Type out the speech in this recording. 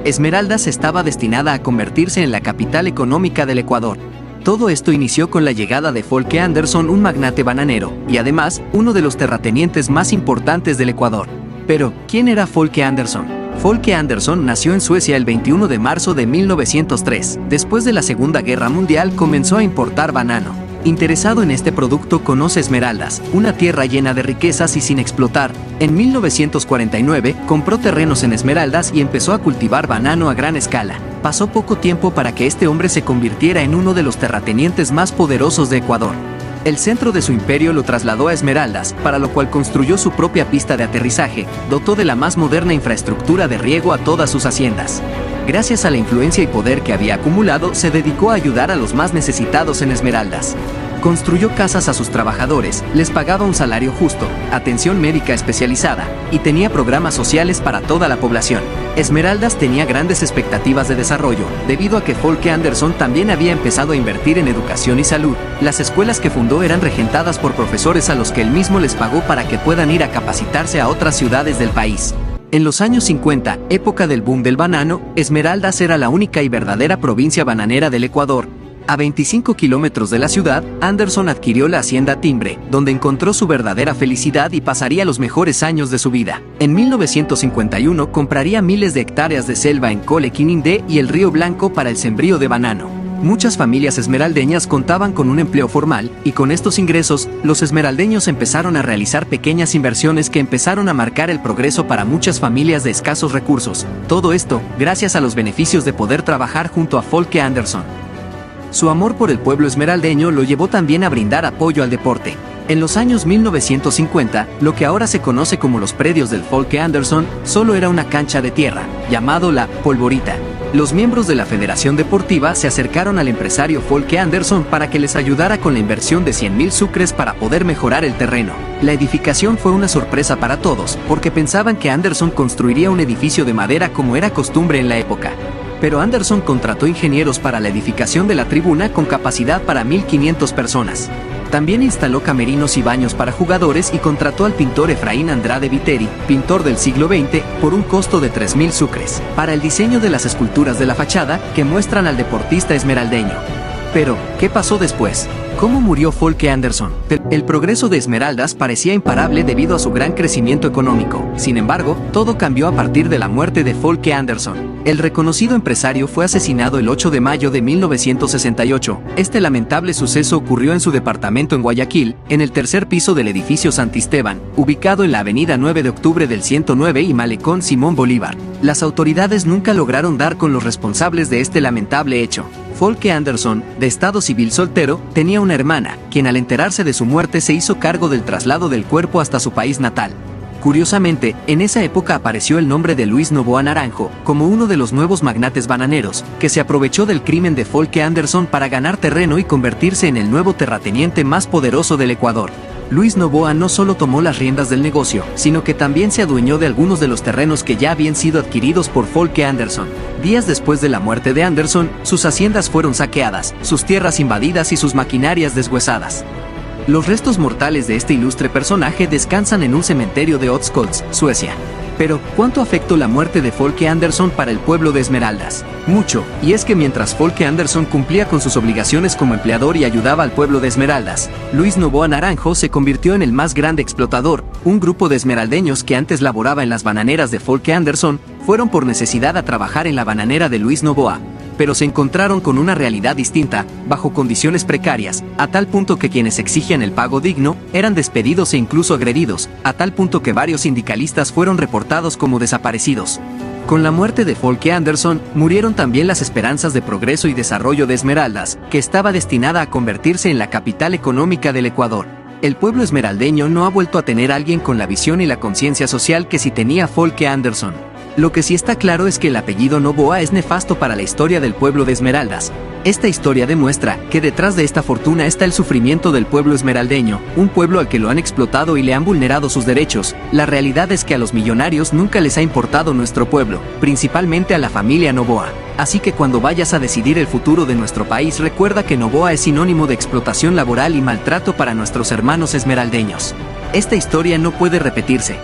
Esmeraldas estaba destinada a convertirse en la capital económica del Ecuador. Todo esto inició con la llegada de Folke Anderson, un magnate bananero, y además, uno de los terratenientes más importantes del Ecuador. Pero, ¿quién era Folke Anderson? Folke Anderson nació en Suecia el 21 de marzo de 1903. Después de la Segunda Guerra Mundial comenzó a importar banano. Interesado en este producto, conoce Esmeraldas, una tierra llena de riquezas y sin explotar. En 1949, compró terrenos en Esmeraldas y empezó a cultivar banano a gran escala. Pasó poco tiempo para que este hombre se convirtiera en uno de los terratenientes más poderosos de Ecuador. El centro de su imperio lo trasladó a Esmeraldas, para lo cual construyó su propia pista de aterrizaje, dotó de la más moderna infraestructura de riego a todas sus haciendas. Gracias a la influencia y poder que había acumulado, se dedicó a ayudar a los más necesitados en Esmeraldas. Construyó casas a sus trabajadores, les pagaba un salario justo, atención médica especializada, y tenía programas sociales para toda la población. Esmeraldas tenía grandes expectativas de desarrollo, debido a que Folke Anderson también había empezado a invertir en educación y salud. Las escuelas que fundó eran regentadas por profesores a los que él mismo les pagó para que puedan ir a capacitarse a otras ciudades del país. En los años 50, época del boom del banano, Esmeraldas era la única y verdadera provincia bananera del Ecuador. A 25 kilómetros de la ciudad, Anderson adquirió la hacienda Timbre, donde encontró su verdadera felicidad y pasaría los mejores años de su vida. En 1951 compraría miles de hectáreas de selva en Cole Quinindé y el Río Blanco para el sembrío de banano. Muchas familias esmeraldeñas contaban con un empleo formal, y con estos ingresos, los esmeraldeños empezaron a realizar pequeñas inversiones que empezaron a marcar el progreso para muchas familias de escasos recursos. Todo esto, gracias a los beneficios de poder trabajar junto a Folke Anderson. Su amor por el pueblo esmeraldeño lo llevó también a brindar apoyo al deporte. En los años 1950, lo que ahora se conoce como los predios del Folke Anderson, solo era una cancha de tierra, llamado la Polvorita. Los miembros de la Federación Deportiva se acercaron al empresario Folke Anderson para que les ayudara con la inversión de 100.000 sucres para poder mejorar el terreno. La edificación fue una sorpresa para todos, porque pensaban que Anderson construiría un edificio de madera como era costumbre en la época. Pero Anderson contrató ingenieros para la edificación de la tribuna con capacidad para 1.500 personas. También instaló camerinos y baños para jugadores y contrató al pintor Efraín Andrade Viteri, pintor del siglo XX, por un costo de 3.000 sucres, para el diseño de las esculturas de la fachada que muestran al deportista esmeraldeño. Pero, ¿qué pasó después? ¿Cómo murió Folke Anderson? El progreso de Esmeraldas parecía imparable debido a su gran crecimiento económico. Sin embargo, todo cambió a partir de la muerte de Folke Anderson. El reconocido empresario fue asesinado el 8 de mayo de 1968. Este lamentable suceso ocurrió en su departamento en Guayaquil, en el tercer piso del edificio Santisteban, ubicado en la avenida 9 de octubre del 109 y Malecón Simón Bolívar. Las autoridades nunca lograron dar con los responsables de este lamentable hecho. Folke Anderson, de estado civil soltero, tenía una hermana, quien al enterarse de su muerte se hizo cargo del traslado del cuerpo hasta su país natal. Curiosamente, en esa época apareció el nombre de Luis Noboa Naranjo, como uno de los nuevos magnates bananeros, que se aprovechó del crimen de Folke Anderson para ganar terreno y convertirse en el nuevo terrateniente más poderoso del Ecuador. Luis Noboa no solo tomó las riendas del negocio, sino que también se adueñó de algunos de los terrenos que ya habían sido adquiridos por Folke Anderson. Días después de la muerte de Anderson, sus haciendas fueron saqueadas, sus tierras invadidas y sus maquinarias deshuesadas. Los restos mortales de este ilustre personaje descansan en un cementerio de Ödskölt, Suecia. Pero, ¿cuánto afectó la muerte de Folke Anderson para el pueblo de Esmeraldas? Mucho, y es que mientras Folke Anderson cumplía con sus obligaciones como empleador y ayudaba al pueblo de Esmeraldas, Luis Noboa Naranjo se convirtió en el más grande explotador. Un grupo de esmeraldeños que antes laboraba en las bananeras de Folke Anderson, fueron por necesidad a trabajar en la bananera de Luis Noboa. Pero se encontraron con una realidad distinta, bajo condiciones precarias, a tal punto que quienes exigían el pago digno, eran despedidos e incluso agredidos, a tal punto que varios sindicalistas fueron reportados como desaparecidos. Con la muerte de Folke Anderson, murieron también las esperanzas de progreso y desarrollo de Esmeraldas, que estaba destinada a convertirse en la capital económica del Ecuador. El pueblo esmeraldeño no ha vuelto a tener a alguien con la visión y la conciencia social que sí tenía Folke Anderson. Lo que sí está claro es que el apellido Noboa es nefasto para la historia del pueblo de Esmeraldas. Esta historia demuestra que detrás de esta fortuna está el sufrimiento del pueblo esmeraldeño, un pueblo al que lo han explotado y le han vulnerado sus derechos. La realidad es que a los millonarios nunca les ha importado nuestro pueblo, principalmente a la familia Noboa. Así que cuando vayas a decidir el futuro de nuestro país, recuerda que Noboa es sinónimo de explotación laboral y maltrato para nuestros hermanos esmeraldeños. Esta historia no puede repetirse.